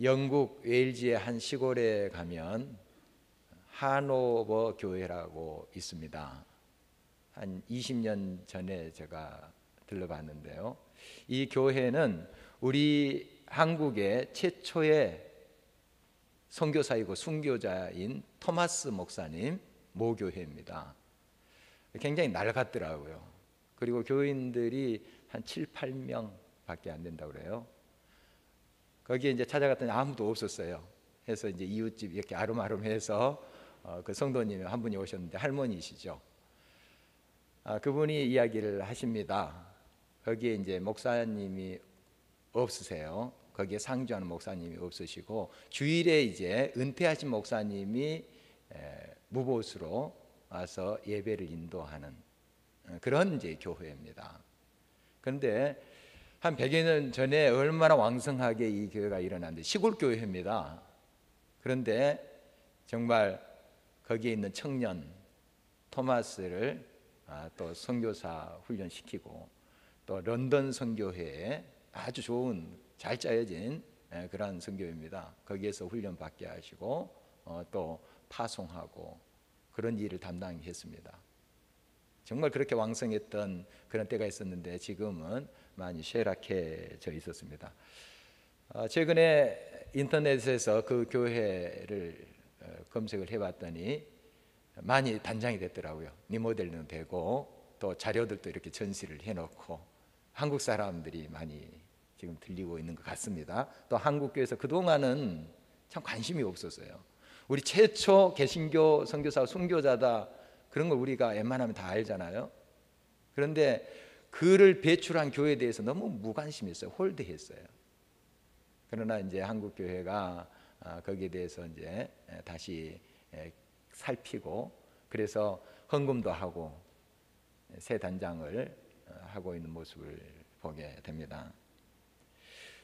영국 웨일즈의 한 시골에 가면 하노버 교회라고 있습니다. 한 20년 전에 제가 들러봤는데요. 이 교회는 우리 한국의 최초의 선교사이고 순교자인 토마스 목사님 모교회입니다. 굉장히 낡았더라고요. 그리고 교인들이 한 7, 8명 밖에 안 된다고 그래요. 거기에 이제 찾아갔더니 아무도 없었어요. 해서 이제 이웃집 이렇게 아름아름해서 그 성도님 한 분이 오셨는데 할머니시죠. 그분이 이야기를 하십니다. 거기에 이제 목사님이 없으세요. 거기에 상주하는 목사님이 없으시고 주일에 이제 은퇴하신 목사님이 무보수로 와서 예배를 인도하는 그런 이제 교회입니다. 그런데 한 100여 년 전에 얼마나 왕성하게 이 교회가 일어났는데 시골 교회입니다. 그런데 정말 거기에 있는 청년 토마스를 또 선교사 훈련시키고 또 런던 선교회에 아주 좋은 잘 짜여진 그런 선교회입니다. 거기에서 훈련 받게 하시고 또 파송하고 그런 일을 담당했습니다. 정말 그렇게 왕성했던 그런 때가 있었는데 지금은 많이 쇠락해져 있었습니다. 최근에 인터넷에서 그 교회를 검색을 해봤더니 많이 단장이 됐더라고요. 리모델링도 되고 또 자료들도 이렇게 전시를 해놓고 한국 사람들이 많이 지금 들리고 있는 것 같습니다. 또 한국교회에서 그동안은 참 관심이 없었어요. 우리 최초 개신교 선교사 순교자다 그런 걸 우리가 웬만하면 다 알잖아요. 그런데 그를 배출한 교회에 대해서 너무 무관심했어요. 홀드했어요. 그러나 이제 한국 교회가 거기에 대해서 이제 다시 살피고 그래서 헌금도 하고 새 단장을 하고 있는 모습을 보게 됩니다.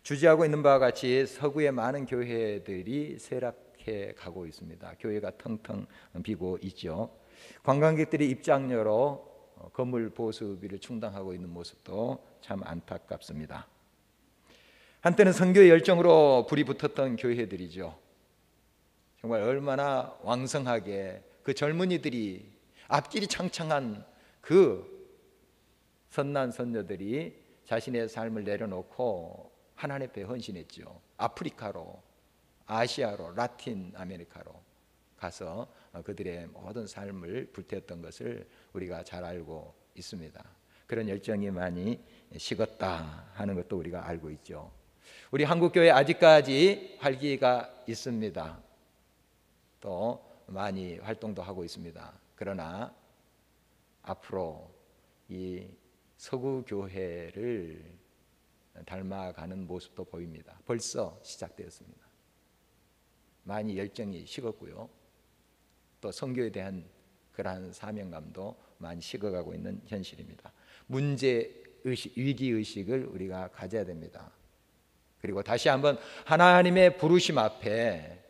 주지하고 있는 바와 같이 서구의 많은 교회들이 쇠락해 가고 있습니다. 교회가 텅텅 비고 있죠. 관광객들이 입장료로 건물 보수비를 충당하고 있는 모습도 참 안타깝습니다. 한때는 선교의 열정으로 불이 붙었던 교회들이죠. 정말 얼마나 왕성하게 그 젊은이들이 앞길이 창창한 그 선난 선녀들이 자신의 삶을 내려놓고 하나님 앞에 헌신했죠. 아프리카로, 아시아로, 라틴 아메리카로 가서 그들의 모든 삶을 불태웠던 것을 우리가 잘 알고 있습니다. 그런 열정이 많이 식었다 하는 것도 우리가 알고 있죠. 우리 한국교회 아직까지 활기가 있습니다. 또 많이 활동도 하고 있습니다. 그러나 앞으로 이 서구 교회를 닮아가는 모습도 보입니다. 벌써 시작되었습니다. 많이 열정이 식었고요. 또 선교에 대한 그러한 사명감도 많이 식어가고 있는 현실입니다. 문제의식, 위기의식을 우리가 가져야 됩니다. 그리고 다시 한번 하나님의 부르심 앞에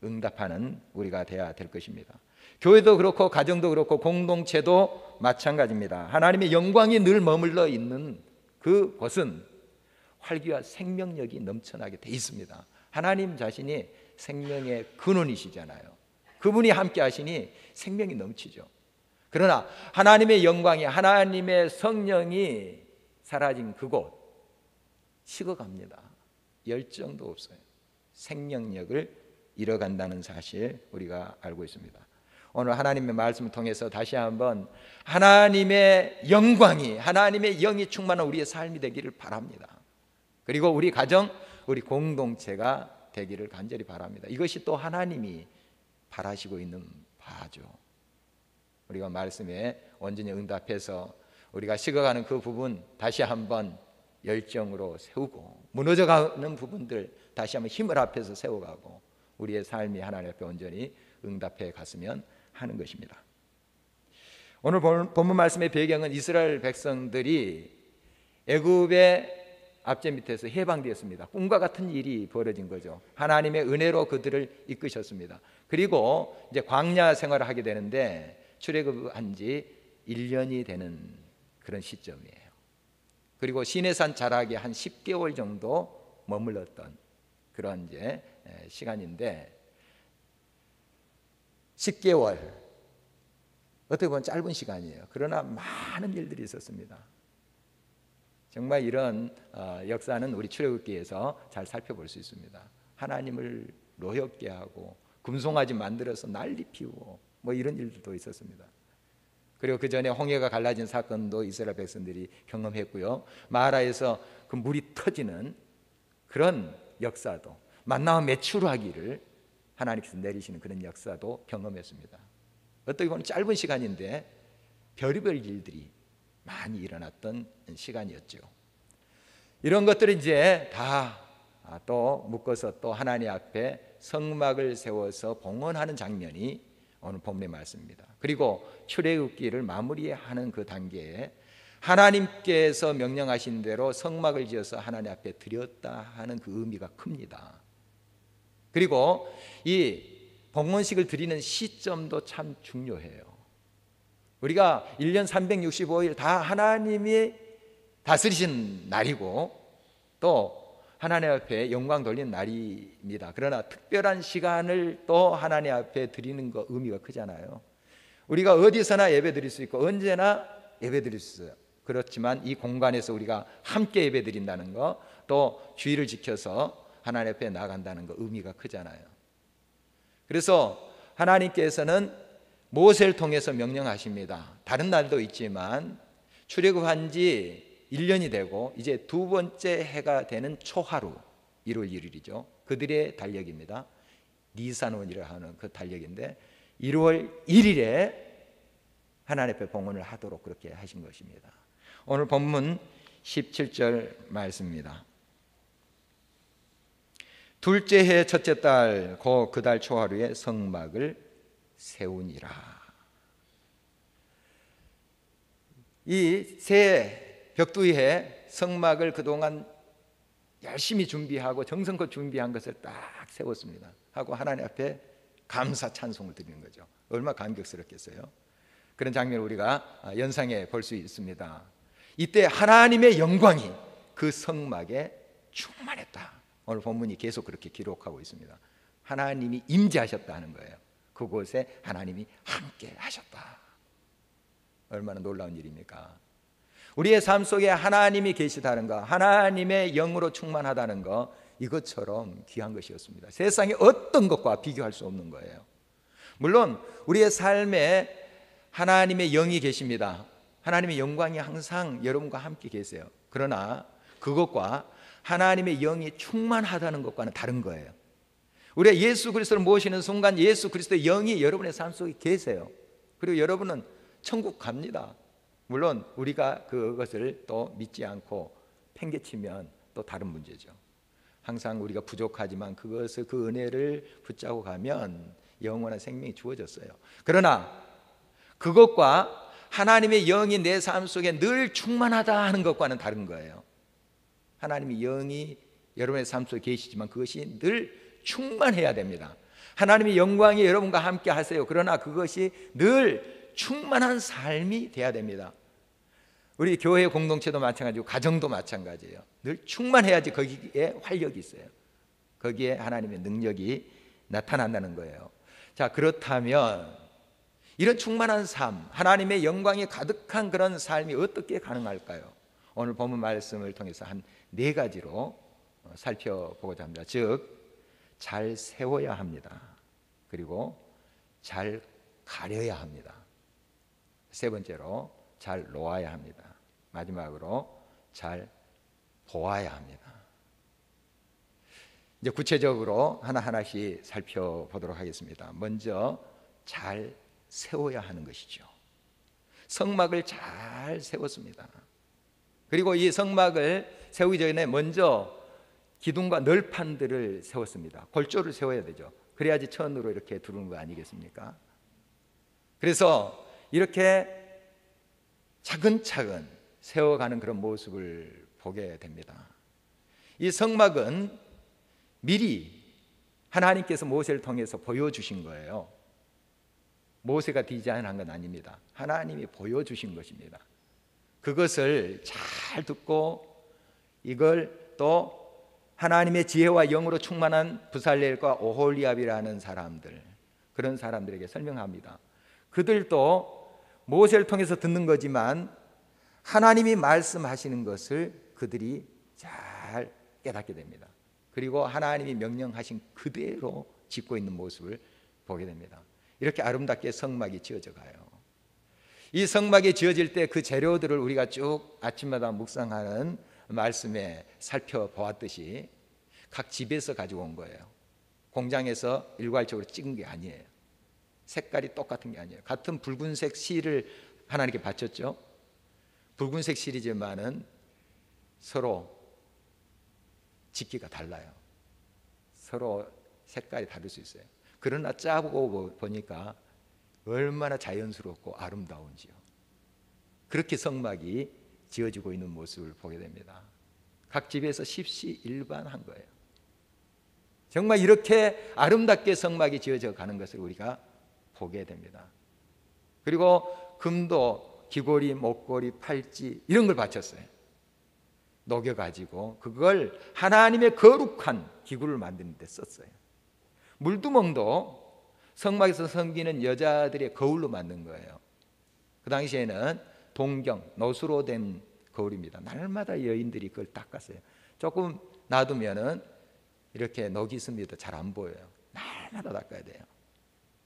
응답하는 우리가 되어야 될 것입니다. 교회도 그렇고 가정도 그렇고 공동체도 마찬가지입니다. 하나님의 영광이 늘 머물러 있는 그곳은 활기와 생명력이 넘쳐나게 돼 있습니다. 하나님 자신이 생명의 근원이시잖아요. 그분이 함께 하시니 생명이 넘치죠. 그러나 하나님의 영광이 하나님의 성령이 사라진 그곳 식어갑니다. 열정도 없어요. 생명력을 잃어간다는 사실 우리가 알고 있습니다. 오늘 하나님의 말씀을 통해서 다시 한번 하나님의 영광이 하나님의 영이 충만한 우리의 삶이 되기를 바랍니다. 그리고 우리 가정, 우리 공동체가 되기를 간절히 바랍니다. 이것이 또 하나님이 바라시고 있는 바죠. 우리가 말씀에 온전히 응답해서 우리가 식어가는 그 부분 다시 한번 열정으로 세우고 무너져가는 부분들 다시 한번 힘을 합해서 세워가고 우리의 삶이 하나님 앞에 온전히 응답해 갔으면 하는 것입니다. 오늘 본문 말씀의 배경은 이스라엘 백성들이 애굽의 압제 밑에서 해방되었습니다. 꿈과 같은 일이 벌어진 거죠. 하나님의 은혜로 그들을 이끄셨습니다. 그리고 이제 광야 생활을 하게 되는데 출애굽한 지 1년이 되는 그런 시점이에요. 그리고 시내산 자락에 한 10개월 정도 머물렀던 그런 이제 시간인데 10개월 어떻게 보면 짧은 시간이에요. 그러나 많은 일들이 있었습니다. 정말 이런 역사는 우리 출애굽기에서 잘 살펴볼 수 있습니다. 하나님을 노엽게 하고 금송아지 만들어서 난리 피우고 뭐 이런 일들도 있었습니다. 그리고 그 전에 홍해가 갈라진 사건도 이스라엘 백성들이 경험했고요. 마라에서 그 물이 터지는 그런 역사도, 만나와 메추라기를 하나님께서 내리시는 그런 역사도 경험했습니다. 어떻게 보면 짧은 시간인데 별의별 일들이 많이 일어났던 시간이었죠. 이런 것들을 이제 다 또 묶어서 또 하나님 앞에 성막을 세워서 봉헌하는 장면이 오늘 본문의 말씀입니다. 그리고 출애굽기를 마무리하는 그 단계에 하나님께서 명령하신 대로 성막을 지어서 하나님 앞에 드렸다 하는 그 의미가 큽니다. 그리고 이 봉헌식을 드리는 시점도 참 중요해요. 우리가 1년 365일 다 하나님이 다스리신 날이고 또 하나님 앞에 영광 돌리는 날입니다. 그러나 특별한 시간을 또 하나님 앞에 드리는 거 의미가 크잖아요. 우리가 어디서나 예배 드릴 수 있고 언제나 예배 드릴 수 있어요. 그렇지만 이 공간에서 우리가 함께 예배 드린다는 거, 또 주의를 지켜서 하나님 앞에 나간다는 거 의미가 크잖아요. 그래서 하나님께서는 모세를 통해서 명령하십니다. 다른 날도 있지만 출애굽한 지 1년이 되고 이제 두 번째 해가 되는 초하루 1월 1일이죠. 그들의 달력입니다. 니산원이라 하는 그 달력인데 1월 1일에 하나님 앞에 봉헌을 하도록 그렇게 하신 것입니다. 오늘 본문 17절 말씀입니다. 둘째 해 첫째 달 곧 그 달 초하루에 성막을 세우니라. 이 새 벽두이에 성막을 그동안 열심히 준비하고 정성껏 준비한 것을 딱 세웠습니다. 하고 하나님 앞에 감사 찬송을 드리는 거죠. 얼마나 감격스럽겠어요. 그런 장면을 우리가 연상해 볼 수 있습니다. 이때 하나님의 영광이 그 성막에 충만했다. 오늘 본문이 계속 그렇게 기록하고 있습니다. 하나님이 임재하셨다 하는 거예요. 그곳에 하나님이 함께 하셨다. 얼마나 놀라운 일입니까? 우리의 삶 속에 하나님이 계시다는 거, 하나님의 영으로 충만하다는 거, 이것처럼 귀한 것이었습니다. 세상의 어떤 것과 비교할 수 없는 거예요. 물론 우리의 삶에 하나님의 영이 계십니다. 하나님의 영광이 항상 여러분과 함께 계세요. 그러나 그것과 하나님의 영이 충만하다는 것과는 다른 거예요. 우리가 예수 그리스도를 모시는 순간 예수 그리스도의 영이 여러분의 삶 속에 계세요. 그리고 여러분은 천국 갑니다. 물론 우리가 그것을 또 믿지 않고 팽개치면 또 다른 문제죠. 항상 우리가 부족하지만 그것을, 그 은혜를 붙잡고 가면 영원한 생명이 주어졌어요. 그러나 그것과 하나님의 영이 내 삶 속에 늘 충만하다 하는 것과는 다른 거예요. 하나님의 영이 여러분의 삶 속에 계시지만 그것이 늘 충만해야 됩니다. 하나님의 영광이 여러분과 함께 하세요. 그러나 그것이 늘 충만한 삶이 돼야 됩니다. 우리 교회 공동체도 마찬가지고 가정도 마찬가지예요. 늘 충만해야지 거기에 활력이 있어요. 거기에 하나님의 능력이 나타난다는 거예요. 자, 그렇다면 이런 충만한 삶, 하나님의 영광이 가득한 그런 삶이 어떻게 가능할까요? 오늘 본문 말씀을 통해서 한 4가지로 살펴보고자 합니다. 즉, 잘 세워야 합니다. 그리고 잘 가려야 합니다. 세 번째로 잘 놓아야 합니다. 마지막으로 잘 보아야 합니다. 이제 구체적으로 하나하나씩 살펴보도록 하겠습니다. 먼저 잘 세워야 하는 것이죠. 성막을 잘 세웠습니다. 그리고 이 성막을 세우기 전에 먼저 기둥과 널판들을 세웠습니다. 골조를 세워야 되죠. 그래야지 천으로 이렇게 두르는 거 아니겠습니까? 그래서 이렇게 차근차근 세워가는 그런 모습을 보게 됩니다. 이 성막은 미리 하나님께서 모세를 통해서 보여주신 거예요. 모세가 디자인한 건 아닙니다. 하나님이 보여주신 것입니다. 그것을 잘 듣고 이걸 또 하나님의 지혜와 영으로 충만한 부살렐과 오홀리압이라는 사람들, 그런 사람들에게 설명합니다. 그들도 모세를 통해서 듣는 거지만 하나님이 말씀하시는 것을 그들이 잘 깨닫게 됩니다. 그리고 하나님이 명령하신 그대로 짓고 있는 모습을 보게 됩니다. 이렇게 아름답게 성막이 지어져 가요. 이 성막이 지어질 때 그 재료들을 우리가 쭉 아침마다 묵상하는 말씀에 살펴보았듯이 각 집에서 가지고 온 거예요. 공장에서 일괄적으로 찍은 게 아니에요. 색깔이 똑같은 게 아니에요. 같은 붉은색 실을 하나님께 바쳤죠. 붉은색 실이지만은 서로 짓기가 달라요. 서로 색깔이 다를 수 있어요. 그러나 짜보고 보니까 얼마나 자연스럽고 아름다운지요. 그렇게 성막이 지어지고 있는 모습을 보게 됩니다. 각 집에서 십시일반한 거예요. 정말 이렇게 아름답게 성막이 지어져 가는 것을 우리가 보게 됩니다. 그리고 금도 귀고리, 목고리, 팔찌 이런 걸 바쳤어요. 녹여가지고 그걸 하나님의 거룩한 기구를 만드는 데 썼어요. 물두멍도 성막에서 섬기는 여자들의 거울로 만든 거예요. 그 당시에는 동경, 노수로 된 거울입니다. 날마다 여인들이 그걸 닦았어요. 조금 놔두면은 이렇게 녹이 있습니다. 잘 안 보여요. 날마다 닦아야 돼요.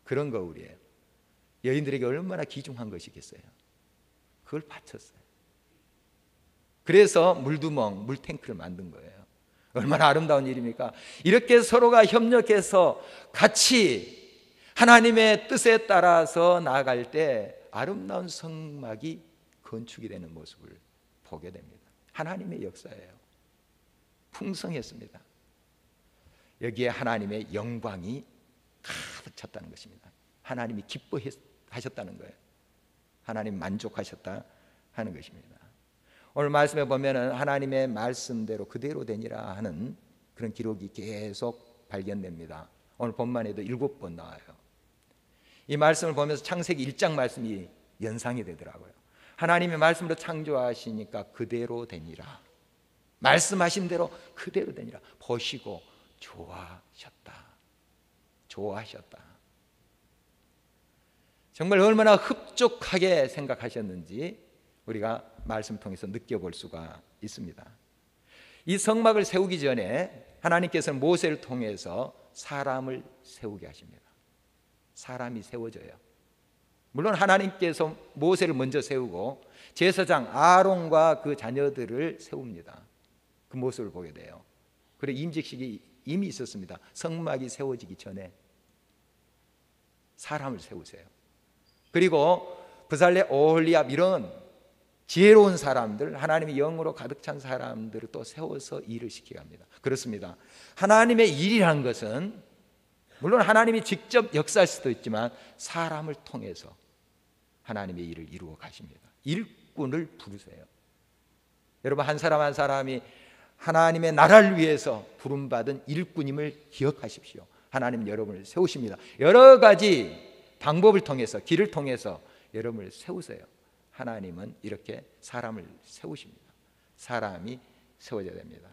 그런 거울이에요. 여인들에게 얼마나 귀중한 것이겠어요. 그걸 바쳤어요. 그래서 물두멍, 물탱크를 만든 거예요. 얼마나 아름다운 일입니까? 이렇게 서로가 협력해서 같이 하나님의 뜻에 따라서 나아갈 때 아름다운 성막이 건축이 되는 모습을 보게 됩니다. 하나님의 역사예요. 풍성했습니다. 여기에 하나님의 영광이 가득 찼다는 것입니다. 하나님이 기뻐하셨다는 거예요. 하나님 만족하셨다 하는 것입니다. 오늘 말씀에 보면은 하나님의 말씀대로 그대로 되니라 하는 그런 기록이 계속 발견됩니다. 오늘 본문에도 7번 나와요. 이 말씀을 보면서 창세기 1장 말씀이 연상이 되더라고요. 하나님의 말씀으로 창조하시니까 그대로 되니라. 말씀하신 대로 그대로 되니라. 보시고 좋아하셨다. 좋아하셨다. 정말 얼마나 흡족하게 생각하셨는지 우리가 말씀 통해서 느껴볼 수가 있습니다. 이 성막을 세우기 전에 하나님께서는 모세를 통해서 사람을 세우게 하십니다. 사람이 세워져요. 물론 하나님께서 모세를 먼저 세우고 제사장 아론과 그 자녀들을 세웁니다. 그 모습을 보게 돼요. 그리고 임직식이 이미 있었습니다. 성막이 세워지기 전에 사람을 세우세요. 그리고 부살레, 오홀리압 이런 지혜로운 사람들, 하나님의 영으로 가득 찬 사람들을 또 세워서 일을 시키게 합니다. 그렇습니다. 하나님의 일이라는 것은 물론 하나님이 직접 역사할 수도 있지만 사람을 통해서 하나님의 일을 이루어 가십니다. 일꾼을 부르세요. 여러분, 한 사람 한 사람이 하나님의 나라를 위해서 부름받은 일꾼임을 기억하십시오. 하나님은 여러분을 세우십니다. 여러 가지 방법을 통해서, 길을 통해서 여러분을 세우세요. 하나님은 이렇게 사람을 세우십니다. 사람이 세워져야 됩니다.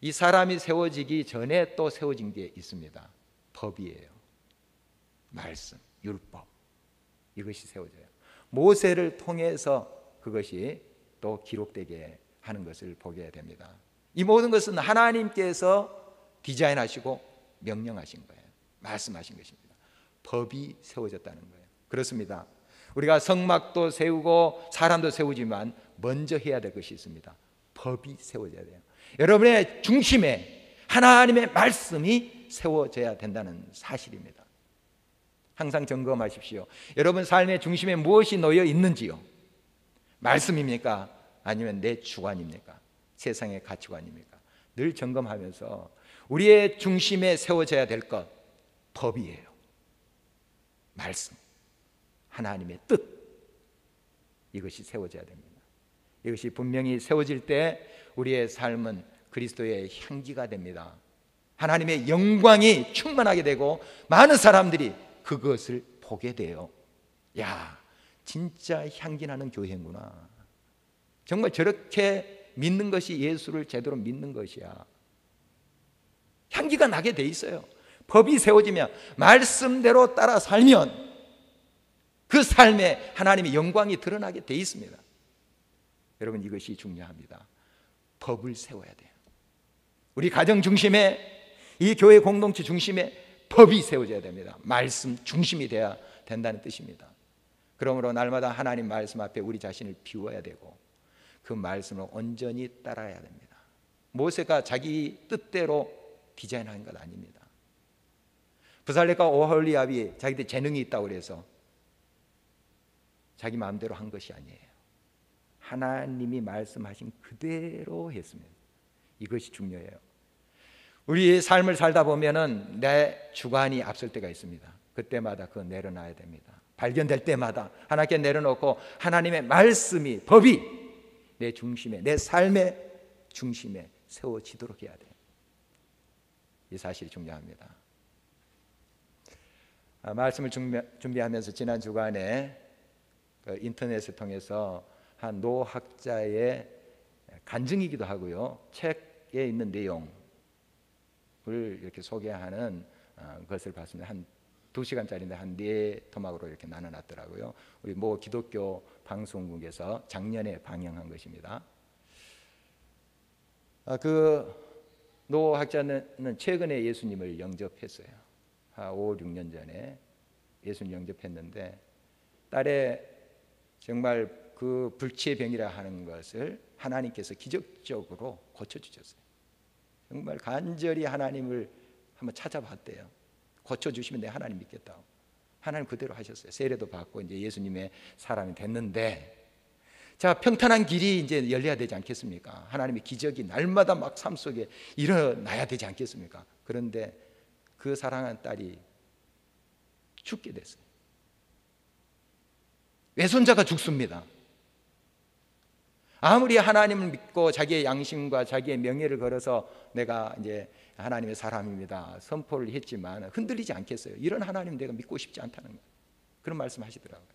이 사람이 세워지기 전에 또 세워진 게 있습니다. 법이에요. 말씀, 율법. 이것이 세워져요. 모세를 통해서 그것이 또 기록되게 하는 것을 보게 됩니다. 이 모든 것은 하나님께서 디자인하시고 명령하신 거예요. 말씀하신 것입니다. 법이 세워졌다는 거예요. 그렇습니다. 우리가 성막도 세우고 사람도 세우지만 먼저 해야 될 것이 있습니다. 법이 세워져야 돼요. 여러분의 중심에 하나님의 말씀이 세워져야 된다는 사실입니다. 항상 점검하십시오. 여러분 삶의 중심에 무엇이 놓여 있는지요? 말씀입니까? 아니면 내 주관입니까? 세상의 가치관입니까? 늘 점검하면서 우리의 중심에 세워져야 될 것, 법이에요. 말씀, 하나님의 뜻, 이것이 세워져야 됩니다. 이것이 분명히 세워질 때 우리의 삶은 그리스도의 향기가 됩니다. 하나님의 영광이 충만하게 되고 많은 사람들이 그것을 보게 돼요. 야, 진짜 향기나는 교회구나. 정말 저렇게 믿는 것이 예수를 제대로 믿는 것이야. 향기가 나게 돼 있어요. 법이 세워지면, 말씀대로 따라 살면 그 삶에 하나님의 영광이 드러나게 돼 있습니다. 여러분, 이것이 중요합니다. 법을 세워야 돼요. 우리 가정 중심에, 이 교회 공동체 중심에 법이 세워져야 됩니다. 말씀 중심이 돼야 된다는 뜻입니다. 그러므로 날마다 하나님 말씀 앞에 우리 자신을 비워야 되고 그 말씀을 온전히 따라야 됩니다. 모세가 자기 뜻대로 디자인한 것 아닙니다. 부살렙과 오홀리압이 자기들 재능이 있다고 해서 자기 마음대로 한 것이 아니에요. 하나님이 말씀하신 그대로 했습니다. 이것이 중요해요. 우리의 삶을 살다 보면은 내 주관이 앞설 때가 있습니다. 그때마다 그거 내려놔야 됩니다. 발견될 때마다 하나님께 내려놓고 하나님의 말씀이, 법이 내 중심에, 내 삶의 중심에 세워지도록 해야 돼요. 이 사실이 중요합니다. 말씀을 준비하면서 지난 주간에 인터넷을 통해서 한 노학자의 간증이기도 하고요, 책에 있는 내용을 이렇게 소개하는 것을 봤습니다. 한 2시간짜리인데 한 4토막으로 이렇게 나눠놨더라고요. 우리 모 기독교 방송국에서 작년에 방영한 것입니다. 그 노학자는 최근에 예수님을 영접했어요. 한 5, 6년 전에 예수님 영접했는데 딸의 정말 그 불치의 병이라 하는 것을 하나님께서 기적적으로 고쳐주셨어요. 정말 간절히 하나님을 한번 찾아봤대요. 고쳐주시면 내가 하나님 믿겠다고. 하나님 그대로 하셨어요. 세례도 받고 이제 예수님의 사람이 됐는데, 자, 평탄한 길이 이제 열려야 되지 않겠습니까? 하나님의 기적이 날마다 막 삶 속에 일어나야 되지 않겠습니까? 그런데 그 사랑하는 딸이 죽게 됐어요. 외손자가 죽습니다. 아무리 하나님을 믿고 자기의 양심과 자기의 명예를 걸어서 내가 이제 하나님의 사람입니다 선포를 했지만 흔들리지 않겠어요. 이런 하나님 내가 믿고 싶지 않다는 거예요. 그런 말씀 하시더라고요.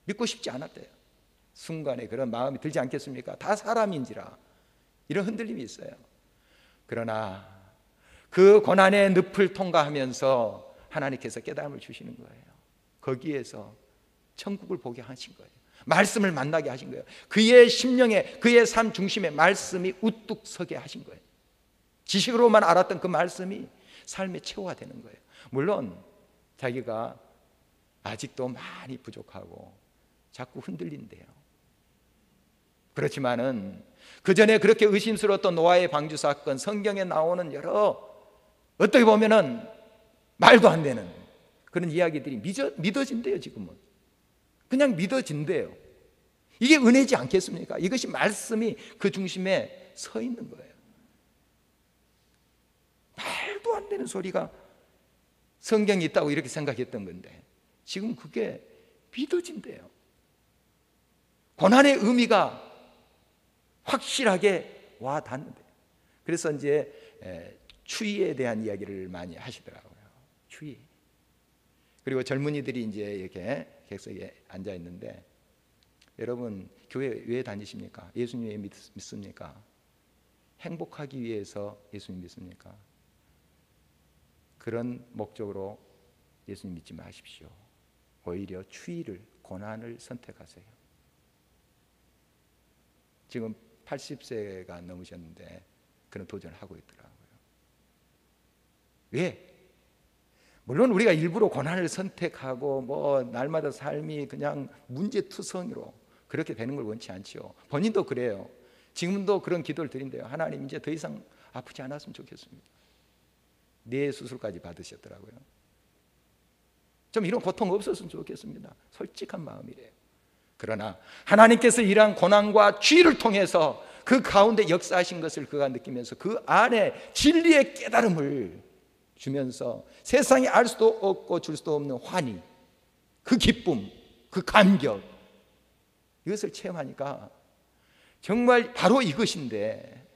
믿고 싶지 않았대요. 순간에 그런 마음이 들지 않겠습니까? 다 사람인지라 이런 흔들림이 있어요. 그러나 그 고난의 늪을 통과하면서 하나님께서 깨달음을 주시는 거예요. 거기에서 천국을 보게 하신 거예요. 말씀을 만나게 하신 거예요. 그의 심령에, 그의 삶 중심에 말씀이 우뚝 서게 하신 거예요. 지식으로만 알았던 그 말씀이 삶의 최후가 되는 거예요. 물론 자기가 아직도 많이 부족하고 자꾸 흔들린대요. 그렇지만은 그 전에 그렇게 의심스러웠던 노아의 방주 사건, 성경에 나오는 여러 어떻게 보면은 말도 안 되는 그런 이야기들이 믿어진대요. 지금은 그냥 믿어진대요. 이게 은혜지 않겠습니까? 이것이 말씀이 그 중심에 서 있는 거예요. 말도 안 되는 소리가 성경에 있다고 이렇게 생각했던 건데 지금 그게 믿어진대요. 고난의 의미가 확실하게 와 닿는데, 그래서 이제 추위에 대한 이야기를 많이 하시더라고요. 추위. 그리고 젊은이들이 이제 이렇게 객석에 앉아 있는데, 여러분 교회 왜 다니십니까? 예수님 왜 믿습니까? 행복하기 위해서 예수님 믿습니까? 그런 목적으로 예수님 믿지 마십시오. 오히려 추위를, 고난을 선택하세요. 지금 80세가 넘으셨는데 그런 도전을 하고 있더라고요. 왜? 물론 우리가 일부러 고난을 선택하고 뭐 날마다 삶이 그냥 문제투성이로 그렇게 되는 걸 원치 않지요. 본인도 그래요. 지금도 그런 기도를 드린대요. 하나님, 이제 더 이상 아프지 않았으면 좋겠습니다. 뇌 수술까지 받으셨더라고요. 좀 이런 고통 없었으면 좋겠습니다. 솔직한 마음이래요. 그러나 하나님께서 이러한 고난과 추위를 통해서 그 가운데 역사하신 것을 그가 느끼면서 그 안에 진리의 깨달음을 주면서 세상에 알 수도 없고 줄 수도 없는 환희, 그 기쁨, 그 감격, 이것을 체험하니까 정말 바로 이것인데,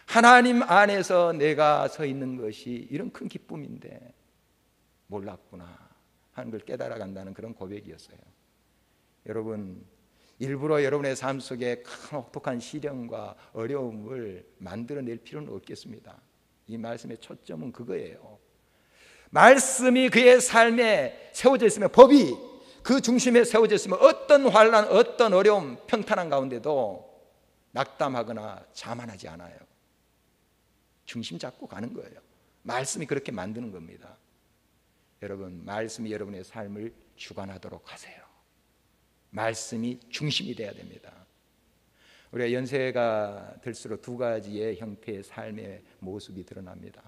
하나님 안에서 내가 서 있는 것이 이런 큰 기쁨인데 몰랐구나 하는 걸 깨달아 간다는 그런 고백이었어요. 여러분, 일부러 여러분의 삶 속에 큰 혹독한 시련과 어려움을 만들어낼 필요는 없겠습니다. 이 말씀의 초점은 그거예요. 말씀이 그의 삶에 세워져 있으면, 법이 그 중심에 세워져 있으면 어떤 환난, 어떤 어려움, 평탄한 가운데도 낙담하거나 자만하지 않아요. 중심 잡고 가는 거예요. 말씀이 그렇게 만드는 겁니다. 여러분, 말씀이 여러분의 삶을 주관하도록 하세요. 말씀이 중심이 돼야 됩니다. 우리가 연세가 들수록 두 가지의 형태의 삶의 모습이 드러납니다.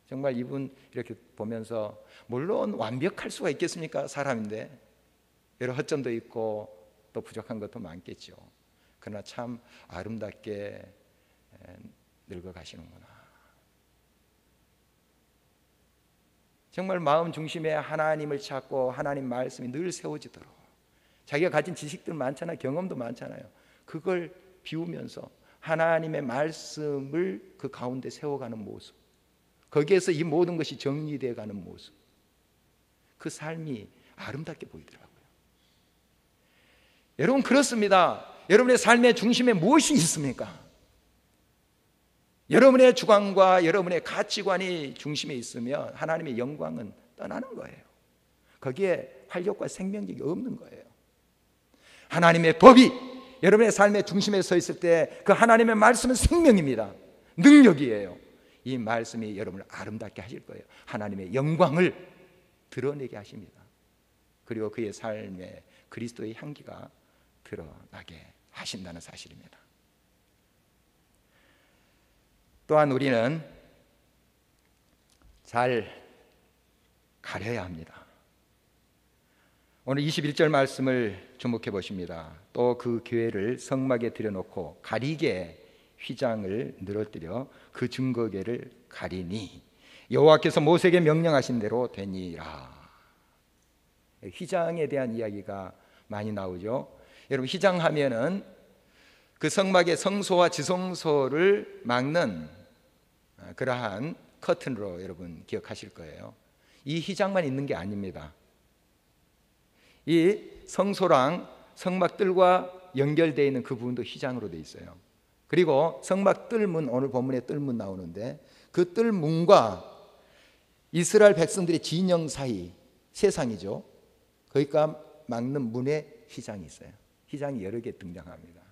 정말 이분 이렇게 보면서, 물론 완벽할 수가 있겠습니까? 사람인데 여러 허점도 있고 또 부족한 것도 많겠죠. 그러나 참 아름답게 늙어가시는구나. 정말 마음 중심에 하나님을 찾고 하나님 말씀이 늘 세워지도록, 자기가 가진 지식들 많잖아요. 경험도 많잖아요. 그걸 비우면서 하나님의 말씀을 그 가운데 세워가는 모습, 거기에서 이 모든 것이 정리되어 가는 모습, 그 삶이 아름답게 보이더라고요. 여러분, 그렇습니다. 여러분의 삶의 중심에 무엇이 있습니까? 여러분의 주관과 여러분의 가치관이 중심에 있으면 하나님의 영광은 떠나는 거예요. 거기에 활력과 생명력이 없는 거예요. 하나님의 법이 여러분의 삶의 중심에 서 있을 때 그 하나님의 말씀은 생명입니다. 능력이에요. 이 말씀이 여러분을 아름답게 하실 거예요. 하나님의 영광을 드러내게 하십니다. 그리고 그의 삶에 그리스도의 향기가 드러나게 하신다는 사실입니다. 또한 우리는 잘 가려야 합니다. 오늘 21절 말씀을 주목해 보십니다. 또 그 교회를 성막에 들여놓고 가리개 휘장을 늘어뜨려 그 증거궤를 가리니 여호와께서 모세에게 명령하신 대로 되니라. 휘장에 대한 이야기가 많이 나오죠. 여러분, 휘장하면은 그 성막의 성소와 지성소를 막는 그러한 커튼으로 여러분 기억하실 거예요. 이 휘장만 있는 게 아닙니다. 이 성소랑 성막들과 연결되어 있는 그 부분도 휘장으로 되어 있어요. 그리고 성막 뜰문, 오늘 본문에 뜰문 나오는데 그 뜰문과 이스라엘 백성들의 진영 사이, 세상이죠. 거기가 막는 문에 휘장이 있어요. 휘장이 여러 개 등장합니다.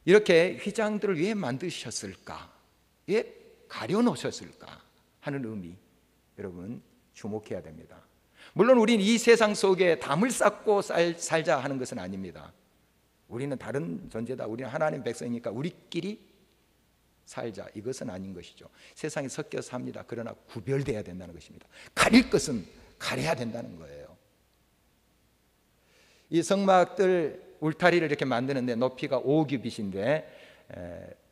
이렇게 휘장들을 왜 만드셨을까? 왜 가려놓으셨을까? 하는 의미, 여러분 주목해야 됩니다. 물론 우리는 이 세상 속에 담을 쌓고 살자 하는 것은 아닙니다. 우리는 다른 존재다. 우리는 하나님 백성이니까 우리끼리 살자, 이것은 아닌 것이죠. 세상에 섞여 삽니다. 그러나 구별돼야 된다는 것입니다. 가릴 것은 가려야 된다는 거예요. 이 성막들 울타리를 이렇게 만드는데 높이가 5규빗인데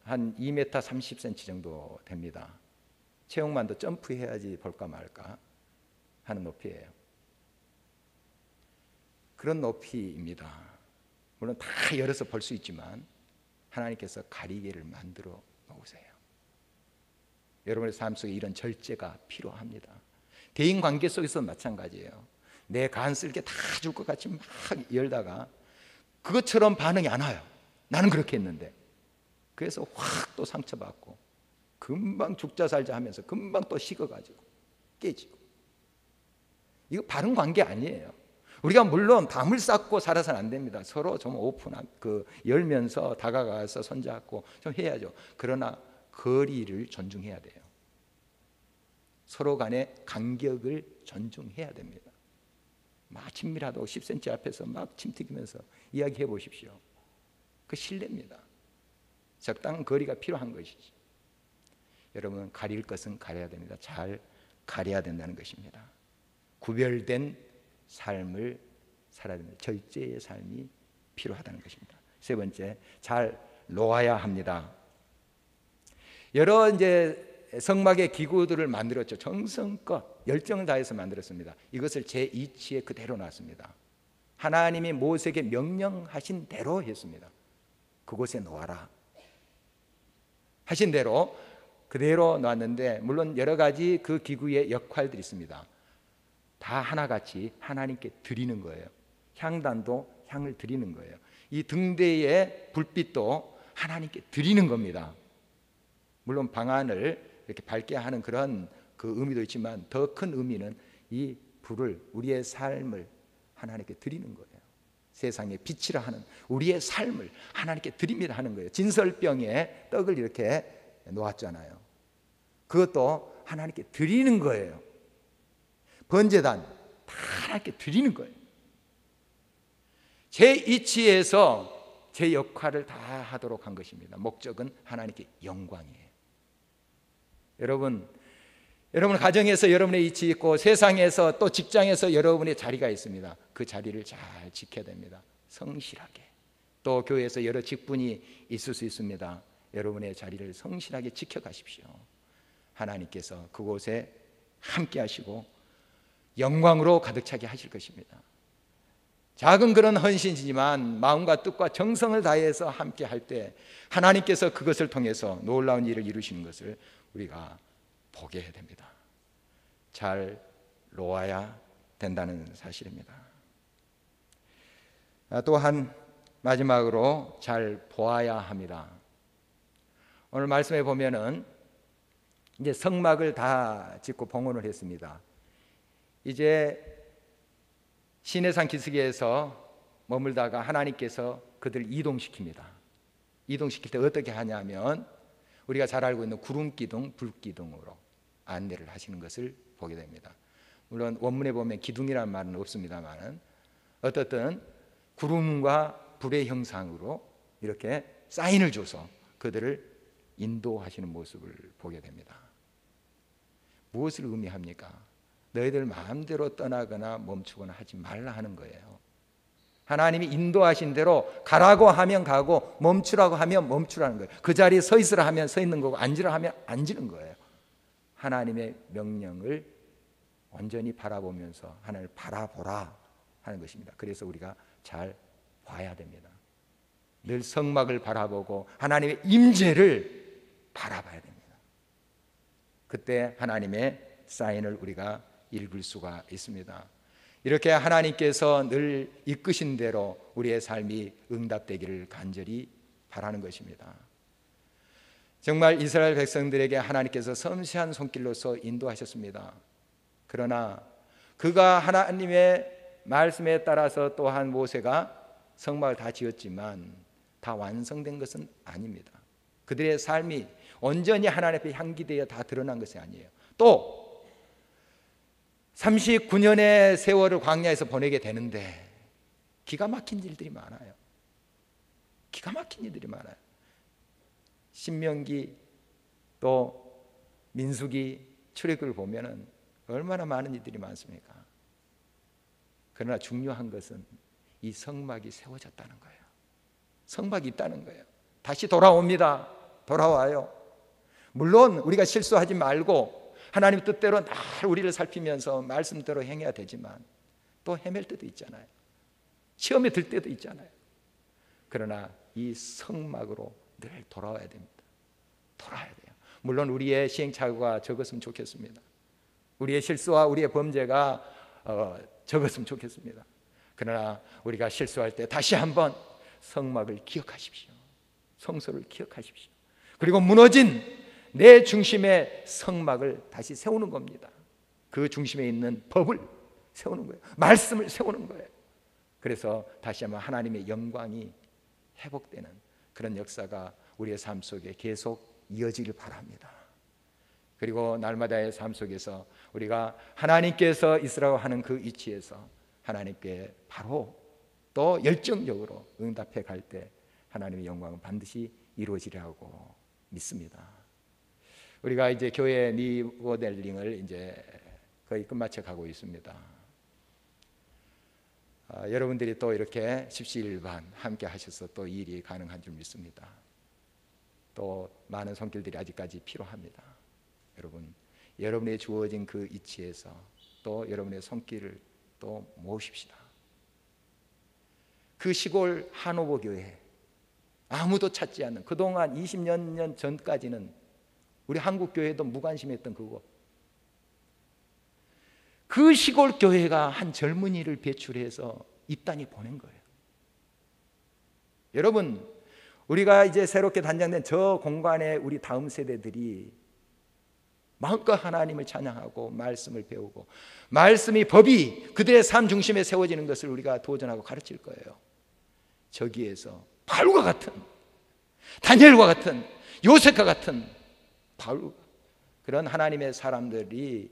한 2m 30cm 정도 됩니다. 체육만도 점프해야지 볼까 말까 하는 높이예요. 그런 높이입니다. 물론 다 열어서 볼 수 있지만 하나님께서 가리개를 만들어 놓으세요. 여러분의 삶 속에 이런 절제가 필요합니다. 대인관계 속에서 마찬가지예요. 내 간을 이렇게 다 줄 것 같이 막 열다가 그것처럼 반응이 안 와요. 나는 그렇게 했는데. 그래서 확 또 상처받고 금방 죽자 살자 하면서 금방 또 식어가지고 깨지고. 이거 바른 관계 아니에요. 우리가 물론 담을 쌓고 살아서는 안 됩니다. 서로 좀 열면서 다가가서 손잡고 좀 해야죠. 그러나 거리를 존중해야 돼요. 서로 간의 간격을 존중해야 됩니다. 막 친밀하다고 10cm 앞에서 막 침 튀기면서 이야기해 보십시오. 그 신뢰입니다. 적당한 거리가 필요한 것이지. 여러분, 가릴 것은 가려야 됩니다. 잘 가려야 된다는 것입니다. 구별된 삶을 살아야 됩니다. 절제의 삶이 필요하다는 것입니다. 세 번째, 잘 놓아야 합니다. 여러 성막의 기구들을 만들었죠. 정성껏 열정을 다해서 만들었습니다. 이것을 제 이치에 그대로 놨습니다. 하나님이 모세에게 명령하신 대로 했습니다. 그곳에 놓아라 하신 대로 그대로 놨는데, 물론 여러 가지 그 기구의 역할들이 있습니다. 다 하나같이 하나님께 드리는 거예요. 향단도 향을 드리는 거예요. 이 등대의 불빛도 하나님께 드리는 겁니다. 물론 방안을 이렇게 밝게 하는 그런 그 의미도 있지만 더 큰 의미는 이 불을, 우리의 삶을 하나님께 드리는 거예요. 세상에 빛이라 하는 우리의 삶을 하나님께 드립니다 하는 거예요. 진설병에 떡을 이렇게 놓았잖아요. 그것도 하나님께 드리는 거예요. 번제단 다 하나님께 드리는 거예요. 제 이치에서 제 역할을 다 하도록 한 것입니다. 목적은 하나님께 영광이에요. 여러분 가정에서 여러분의 이치 있고 세상에서 또 직장에서 여러분의 자리가 있습니다. 그 자리를 잘 지켜야 됩니다. 성실하게. 또 교회에서 여러 직분이 있을 수 있습니다. 여러분의 자리를 성실하게 지켜가십시오. 하나님께서 그곳에 함께 하시고 영광으로 가득 차게 하실 것입니다. 작은 그런 헌신이지만 마음과 뜻과 정성을 다해서 함께 할 때 하나님께서 그것을 통해서 놀라운 일을 이루시는 것을 우리가 보게 해야 됩니다. 잘 놓아야 된다는 사실입니다. 또한 마지막으로 잘 보아야 합니다. 오늘 말씀에 보면은 이제 성막을 다 짓고 봉헌을 했습니다. 이제 시내산 기슭에서 머물다가 하나님께서 그들을 이동시킵니다. 이동시킬 때 어떻게 하냐면 우리가 잘 알고 있는 구름기둥, 불기둥으로 안내를 하시는 것을 보게 됩니다. 물론 원문에 보면 기둥이라는 말은 없습니다만 어떻든 구름과 불의 형상으로 이렇게 사인을 줘서 그들을 인도하시는 모습을 보게 됩니다. 무엇을 의미합니까? 너희들 마음대로 떠나거나 멈추거나 하지 말라 하는 거예요. 하나님이 인도하신 대로 가라고 하면 가고 멈추라고 하면 멈추라는 거예요. 그 자리에 서 있으라 하면 서 있는 거고 앉으라 하면 앉는 거예요. 하나님의 명령을 온전히 바라보면서 하나님을 바라보라 하는 것입니다. 그래서 우리가 잘 봐야 됩니다. 늘 성막을 바라보고 하나님의 임재를 바라봐야 됩니다. 그때 하나님의 사인을 우리가 읽을 수가 있습니다. 이렇게 하나님께서 늘 이끄신 대로 우리의 삶이 응답되기를 간절히 바라는 것입니다. 정말 이스라엘 백성들에게 하나님께서 섬세한 손길로서 인도하셨습니다. 그러나 그가 하나님의 말씀에 따라서 또한 모세가 성막을 다 지었지만 다 완성된 것은 아닙니다. 그들의 삶이 온전히 하나님 앞에 향기되어 다 드러난 것이 아니에요. 또 39년의 세월을 광야에서 보내게 되는데 기가 막힌 일들이 많아요. 기가 막힌 일들이 많아요. 신명기 또 민수기 출애굽을 보면은 얼마나 많은 일들이 많습니까? 그러나 중요한 것은 이 성막이 세워졌다는 거예요. 성막이 있다는 거예요. 다시 돌아옵니다. 돌아와요. 물론 우리가 실수하지 말고 하나님 뜻대로 늘 우리를 살피면서 말씀대로 행해야 되지만 또 헤맬 때도 있잖아요. 시험에 들 때도 있잖아요. 그러나 이 성막으로 늘 돌아와야 됩니다. 돌아와야 돼요. 물론 우리의 시행착오가 적었으면 좋겠습니다. 우리의 실수와 우리의 범죄가 적었으면 좋겠습니다. 그러나 우리가 실수할 때 다시 한번 성막을 기억하십시오. 성소를 기억하십시오. 그리고 무너진 내 중심의 성막을 다시 세우는 겁니다. 그 중심에 있는 법을 세우는 거예요. 말씀을 세우는 거예요. 그래서 다시 한번 하나님의 영광이 회복되는 그런 역사가 우리의 삶 속에 계속 이어지길 바랍니다. 그리고 날마다의 삶 속에서 우리가 하나님께서 있으라고 하는 그 위치에서 하나님께 바로 또 열정적으로 응답해 갈 때 하나님의 영광은 반드시 이루어지리라고 믿습니다. 우리가 이제 교회 리모델링을 이제 거의 끝마쳐 가고 있습니다. 여러분들이 또 이렇게 십시일반 함께 하셔서 또 일이 가능한 줄 믿습니다. 또 많은 손길들이 아직까지 필요합니다. 여러분, 여러분의 주어진 그 위치에서 또 여러분의 손길을 또 모으십시다. 그 시골 한오버 교회, 아무도 찾지 않는, 그동안 20몇 년 전까지는 우리 한국 교회도 무관심했던 그곳, 그 시골 교회가 한 젊은이를 배출해서 입단이 보낸 거예요. 여러분, 우리가 이제 새롭게 단장된 저 공간에 우리 다음 세대들이 마음껏 하나님을 찬양하고 말씀을 배우고 말씀이 법이 그들의 삶 중심에 세워지는 것을 우리가 도전하고 가르칠 거예요. 저기에서 바울과 같은, 다니엘과 같은, 요셉과 같은 바울, 그런 하나님의 사람들이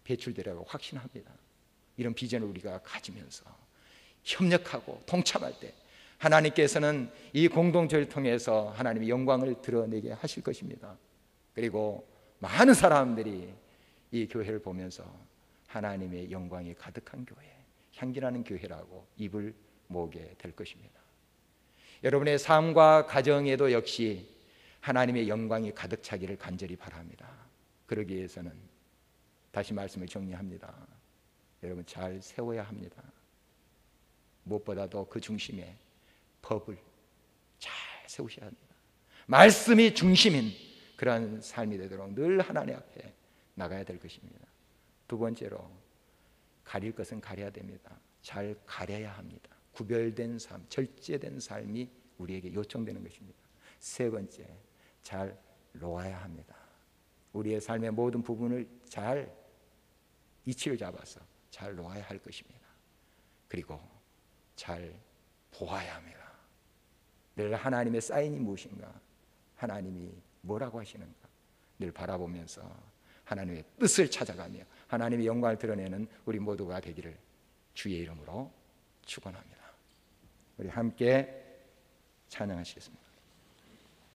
배출되라고 확신합니다. 이런 비전을 우리가 가지면서 협력하고 동참할 때 하나님께서는 이 공동체를 통해서 하나님의 영광을 드러내게 하실 것입니다. 그리고 많은 사람들이 이 교회를 보면서 하나님의 영광이 가득한 교회, 향기나는 교회라고 입을 모으게 될 것입니다. 여러분의 삶과 가정에도 역시 하나님의 영광이 가득 차기를 간절히 바랍니다. 그러기 위해서는 다시 말씀을 정리합니다. 여러분, 잘 세워야 합니다. 무엇보다도 그 중심에 법을 잘 세우셔야 합니다. 말씀이 중심인 그런 삶이 되도록 늘 하나님 앞에 나가야 될 것입니다. 두 번째로, 가릴 것은 가려야 됩니다. 잘 가려야 합니다. 구별된 삶, 절제된 삶이 우리에게 요청되는 것입니다. 세 번째, 잘 놓아야 합니다. 우리의 삶의 모든 부분을 잘 이치를 잡아서 잘 놓아야 할 것입니다. 그리고 잘 보아야 합니다. 늘 하나님의 사인이 무엇인가, 하나님이 뭐라고 하시는가 늘 바라보면서 하나님의 뜻을 찾아가며 하나님의 영광을 드러내는 우리 모두가 되기를 주의 이름으로 축원합니다. 우리 함께 찬양하시겠습니다.